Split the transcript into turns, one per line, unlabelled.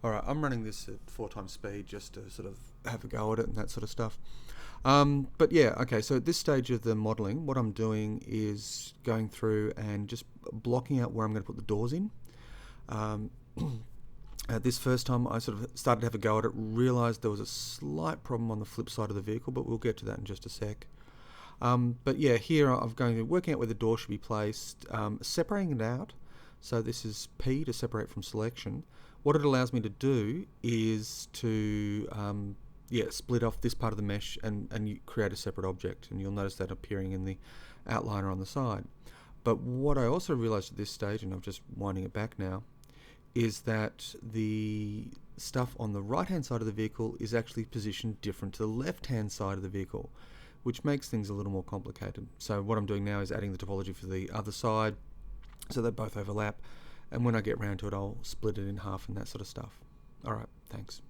All right, I'm running this at 4 times speed just to sort of have a go at it and that sort of stuff. But yeah, okay, so at this stage of the modelling, what I'm doing is going through and just blocking out where I'm going to put the doors in. Um, this first time I sort of started to have a go at it, realised there was a slight problem on the flip side of the vehicle, but we'll get to that in just a sec. But yeah, here I'm going to working out where the door should be placed, separating it out. So this is P to separate from selection. What it allows me to do is to split off this part of the mesh and you create a separate object, and you'll notice that appearing in the outliner on the side. But what I also realised at this stage, and I'm just winding it back now, is that the stuff on the right hand side of the vehicle is actually positioned different to the left hand side of the vehicle, which makes things a little more complicated. So what I'm doing now is adding the topology for the other side so they both overlap, and when I get round to it I'll split it in half and that sort of stuff. Alright, thanks.